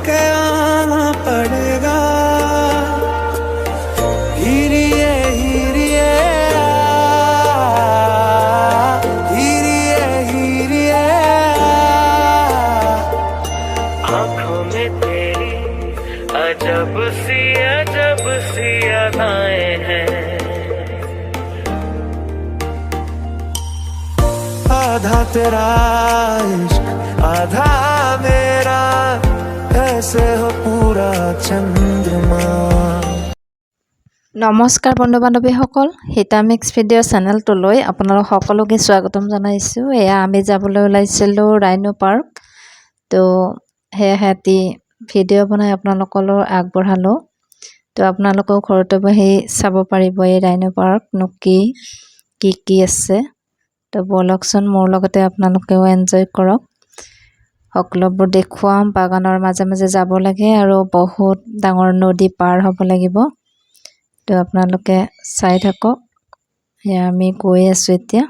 के आना पड़ेगा। हीरिए हीरिए हीरिए हीरिए आँखों में तेरी अजब सी अदाएं हैं। आधा तेरा इश्क आधा मेरा, ऐसे हो पूरा चंद्रमा। নমস্কাৰ বন্ধু বান্ধৱীসকল, হিতামিক্স ভিডিঅ' চেনেলটোলৈ আপোনালোক সকলোকে স্বাগতম জনাইছোঁ। এয়া আমি যাবলৈ ওলাইছিলোঁ ৰাইনো পাৰ্ক। তো সেয়েহে ভিডিঅ' বনাই আপোনালোকলৈ আগবঢ়ালোঁ। তো আপোনালোকেও ঘৰতে বহি চাব পাৰিব এই ৰাইনো পাৰ্কনো কি আছে। তো বলকচোন মোৰ লগতে আপোনালোকেও এনজয় কৰক। সকলোবোৰ দেখুৱাম। বাগানৰ মাজে মাজে যাব লাগে আৰু বহুত ডাঙৰ নদী পাৰ হ'ব লাগিব। তো আপোনালোকে চাই থাকক। এয়া আমি গৈ আছোঁ এতিয়া।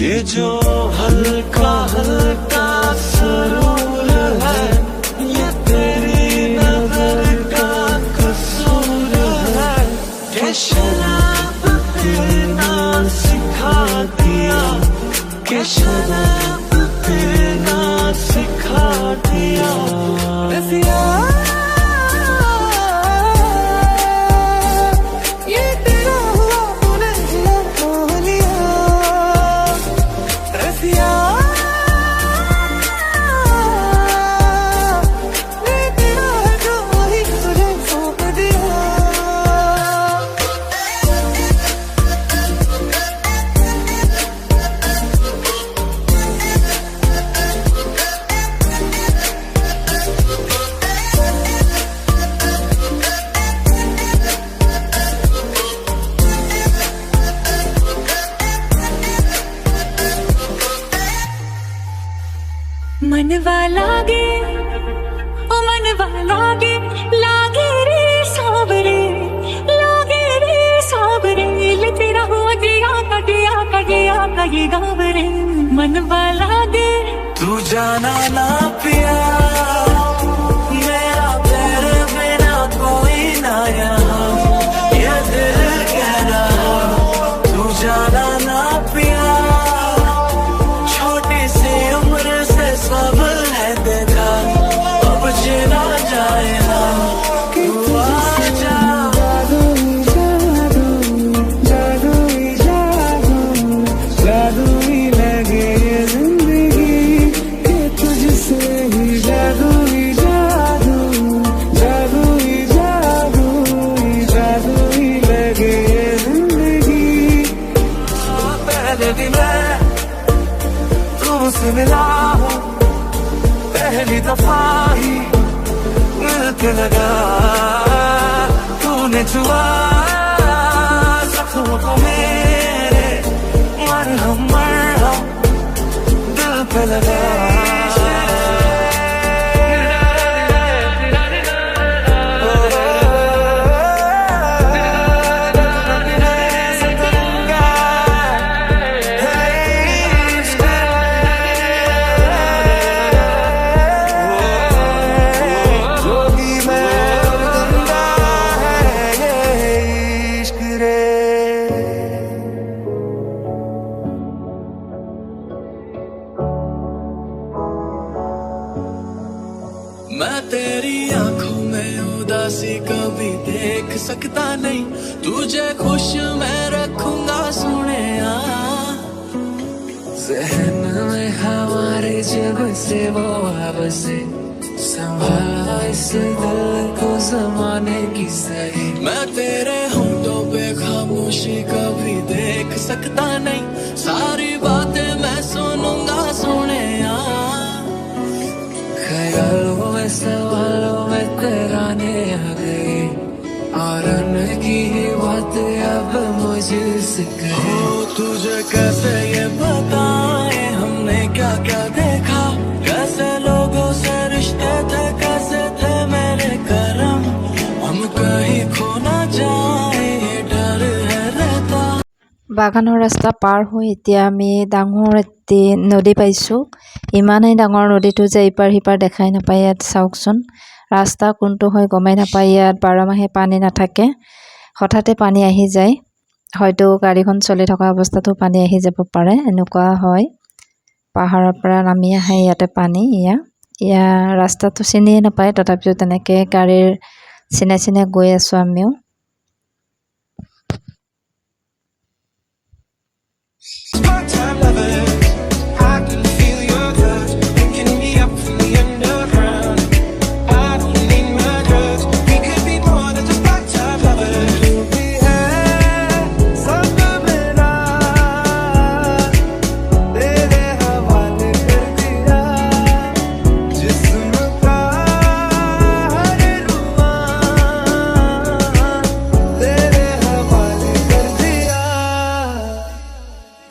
ये जो हल्का हल्का सुरूर है, ये तेरी नजर का कसूर है। के शराब पीना सिखा दिया, के शराब पीना सिखा दिया। रसिया ये तेरा हुआ तूने हो लिया। रसिया ये तेरा है जो वही तुझे सौंप दिया। मनवा लागे ओ मनवा लागे रे सावरे, लागे रे सावरे। ले तेरा हुआ जिया का ये गावरे। मनवा लागे तू जाना ना पिया, मेरा तेरे बिना कोई ना यहाँ। ये दिल कह रहा तू जाना ना पिया। छोटी सी उम्र से सब है देखा, अब जीना जाए ना। तू आजा। जादू जादू जादू जादू ही लगे ये जिंदगी के तुझसे ही। जादू ही जादू जादू ही जादू जादू ही लगे ये जिंदगी। पहले दिन मैं तुमसे मिला हूँ, पहली दफा ही मिलके लगा। तूने छुआ जख्मों को मेरे, मरहम दिल पे लगा। मैं तेरी आंखों में उदासी कभी देख सकता नहीं, तुझे खुश मैं रखूंगा सुने। ज़हन में हमारे जब से वो आवाज़ें, संभाला इस दिल को ज़माने की सही। मैं तेरे होंठों पे खामोशी कभी देख सकता नहीं, सारी बातें मैं सुनूंगा सुने। ख्यालों में सवालों में तराने आ गए, और उनकी ही बातें अब मुझसे कहे। तुझे कैसे ये बताए हमने क्या क्या देखा, कैसे लोगों से रिश्ते थे, कैसे थे मेरे करम। हम कहीं खो ना जाए ये डर है रहता। বাগানৰ ৰাস্তা পাৰ হৈ এতিয়া আমি ডাঙৰ এটি নদী পাইছোঁ। ইমানেই ডাঙৰ নদীটো যে ইপাৰ সিপাৰ দেখাই নাপায়। ইয়াত চাওকচোন, ৰাস্তা কোনটো হয় গমেই নাপায়। ইয়াত 12 মাহে পানী নাথাকে, হঠাতে পানী আহি যায়। হয়তো গাড়ীখন চলি থকা অৱস্থাতো পানী আহি যাব পাৰে, এনেকুৱা হয়। পাহাৰৰ পৰা নামি আহে ইয়াতে পানী। ইয়াৰ ৰাস্তাটো চিনিয়ে নাপায়, তথাপিও তেনেকৈ গাড়ীৰ চিনে গৈ আছোঁ আমিও।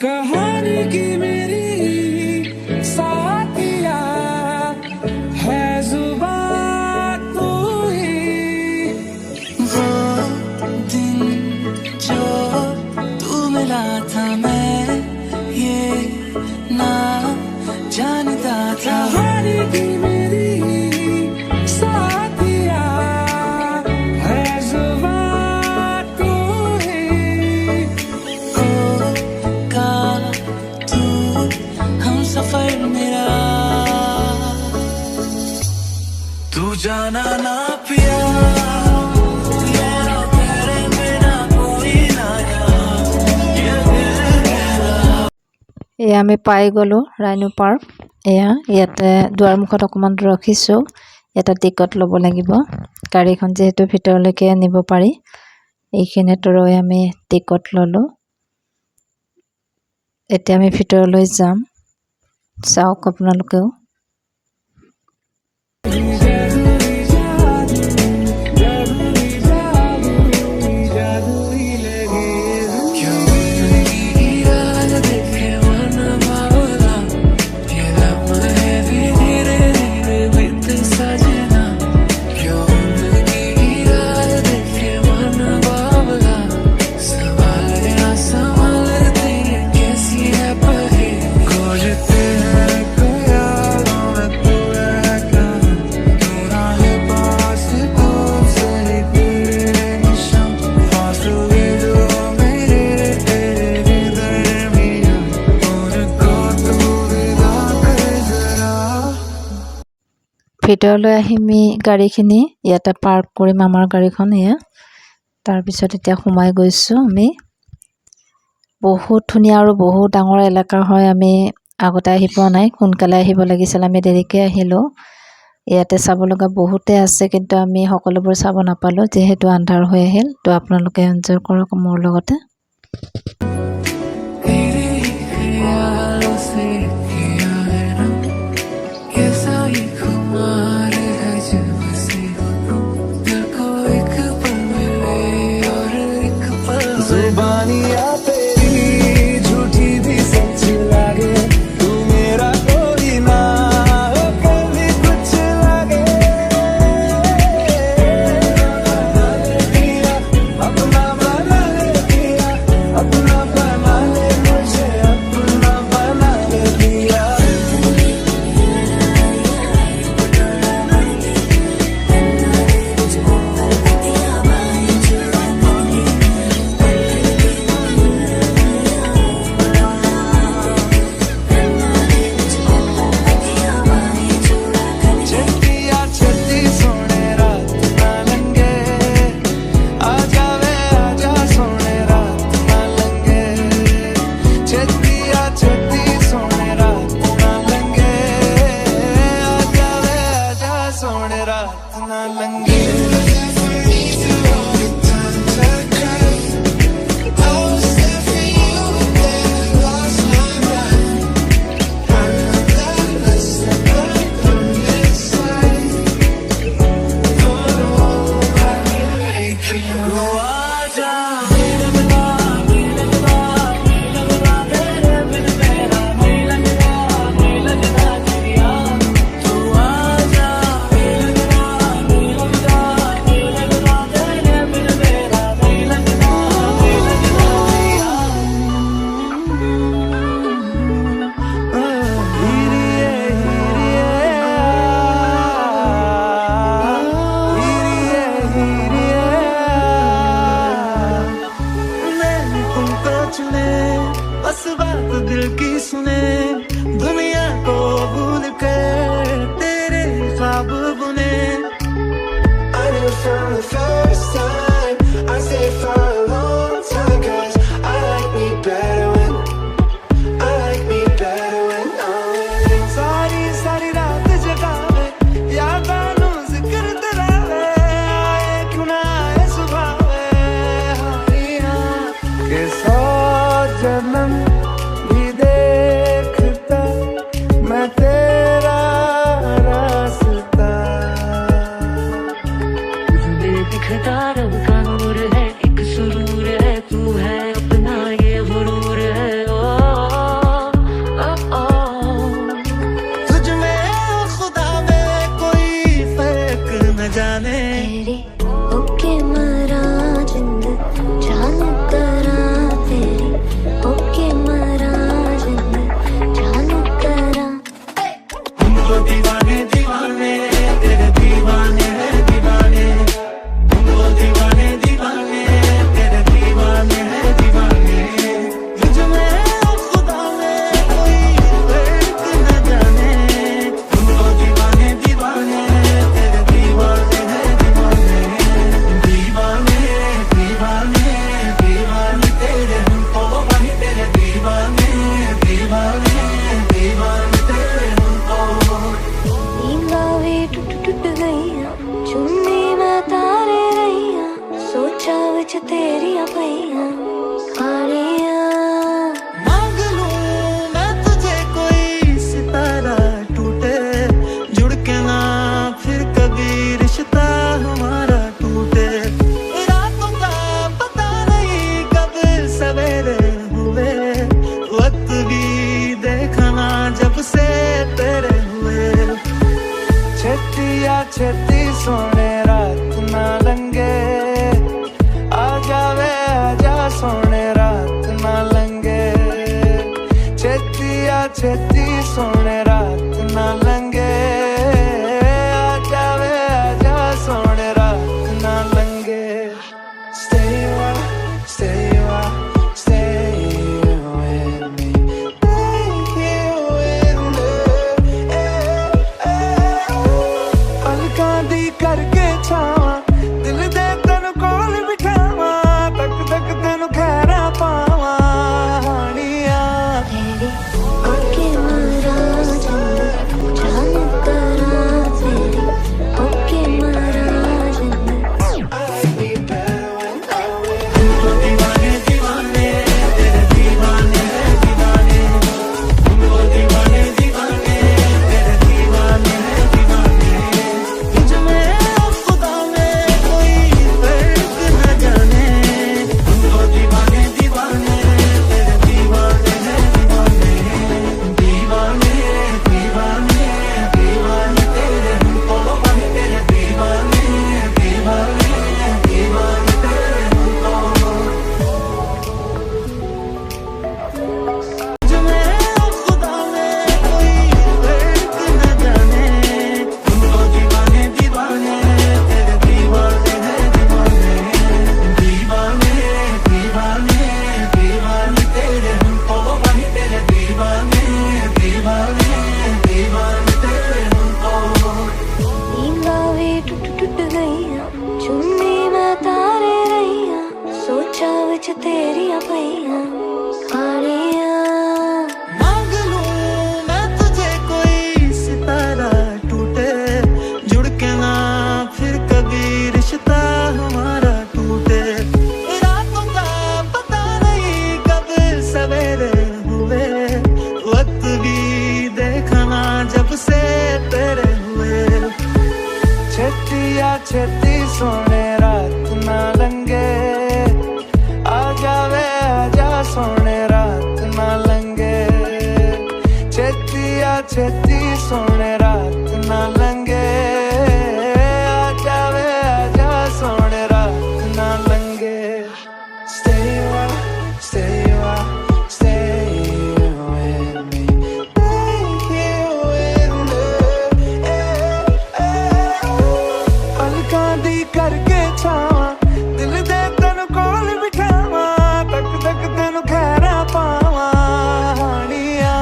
कहानी की मेरी साथिया है जुबान तू ही। वो दिन जो तू मिला था मैं ये ना जानता था। कहानी की मेरी साथिया है जुबान तू ही। सफर मेरा तू जाना ना पिया, तेरे बिना कोई ना এয়া আমি পাই গ'লোঁ ৰাইনো পাৰ্ক। ইয়াতে দুৱাৰমুখত অকণমান ৰখিছোঁ। এটা টিকট ল'ব লাগিব, গাড়ীখন যিহেতু ভিতৰলৈকে নিব পাৰি। এইখিনিত ৰৈ আমি টিকট ল'লোঁ। এতিয়া আমি ভিতৰলৈ যাম, চাওক আপোনালোকেও। ভিতৰলৈ আহি আমি গাড়ীখিনি ইয়াতে পাৰ্ক কৰিম, আমাৰ গাড়ীখন। তাৰপিছত এতিয়া সোমাই গৈছোঁ আমি। বহুত ধুনীয়া আৰু বহুত ডাঙৰ এলেকা হয়। আমি আগতে আহি পোৱা নাই, সোনকালে আহিব লাগিছিল, আমি দেৰিকৈ আহিলোঁ। ইয়াতে চাব লগা বহুতে আছে, কিন্তু আমি সকলোবোৰ চাব নাপালোঁ যিহেতু আন্ধাৰ হৈ আহিল। তো আপোনালোকে এনজয় কৰক মোৰ লগতে। जुबानियाँ तेरी झूठी भी सच लगे, तू मेरा कोई ना हो कभी कुछ लगे। अपना बना ले पिया, अपना बना ले मुझे, अपना बना सुने दुनिया को भूल कर तेरे ख्वाब बुने I knew from the first time I stayed for a long time cause I like me better when I'm with you सारी रात जगावे यादां नू जिक्र दिलावे आए क्यों ना आए सुभावे हारियां के 100 जन्म भी देखता मैं तेरा रास्ता तुझे दिखता रब का नूर है एक सुरूर है तू है अपना ये गुरूर है ओ तुझ में और खुदा में कोई फर्क न जाने तेरे ओके मरा जिंद जान करा तेरे ओके मरा जिंद जान करा हमको दीवाने दीवाने तेरे दीवाने हैं दीवाने हमको दीवाने दीवाने तेरे दीवाने हैं दीवाने तुझ में और खुदा में कोई फर्क न जाने हमको दीवाने दीवाने तेरे दीवाने हैं दीवाने दीवाने दीवाने दीवाने तेरे हमको वही तेरे दीवाने दीवाने दीवाने तेरे हमको नींदा भी टूट टूट गईया चुन्नी मैं तारे रहिया सोचा विच तेरिया पईया हारियां मांग लूं मैं तुझे कोई सितारा टूटे जुड़ के ना फिर कभी रिश्ता हमारा टूटे रातों का पता नहीं कब सवेरे हुए वक्त भी देखा ना जब से तेरे हुए छेती सोने रात ना लंगे आ जावे आजा सोने रात ना लंगे छेती सोने रात ना लंगे आ जावे आजा सोने रात ना लंगे Stay with me पलकां दी करके छावां दिल दे तैनू कोल बिठावां तक तक तैनू खैरा पावां हानियां तेरे ओके मरा जिंद जान करा तेरे ओके मरा जिंद हमको दीवाने दीवाने तेरे दीवाने हैं दीवाने हमको दीवाने दीवाने तेरे दीवाने हैं दीवाने तुझ में और खुदा में कोई फर्क न जाने हमको दीवाने दीवाने तेरे दीवाने हैं दीवाने दीवाने दीवाने दीवाने तेरे हमको वही तेरे दीवाने दीवाने दीवाने तेरे हमको तुझ में और खुदा में कोई फर्क न जाने हमको दीवाने दीवाने तेरे दीवाने हैं दीवाने दीवाने दीवाने दीवाने तेरे हमको वही तेरे दीवाने दीवाने दीवाने तेरे हमको नींदा भी टूट टूट गईया चुन्नी मैं तारे रहिया सोचा विच तेरिया पईया हारियां मांग लूं मैं तुझे कोई सितारा टूटे जुड़ के ना फिर कभी रिश्ता हमारा टूटे रातों का पता नहीं कब सवेरे हुए वक्त भी देखा ना जब से तेरे हुए छेती सोने रात ना लंगे आ जावे आजा सोने रात ना लंगे छेती सोने रात ना लंगे आ जावे आजा सोने रात ना लंगे Stay with me पलकां दी करके छावां दिल दे तैनू कोल बिठावां तक तक तैनू खैरा पावां हानियां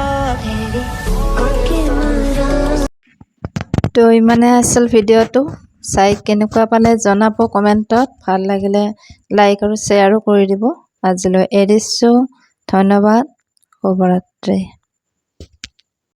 তো ইমানে আছিল ভিডিঅ'টো চাই কেনেকুৱা পালে জনাব কমেণ্টত ভাল লাগিলে লাইক আৰু শ্বেয়াৰো কৰি দিব আজিলৈ এৰিছোঁ ধন্যবাদ শুভৰাত্ৰি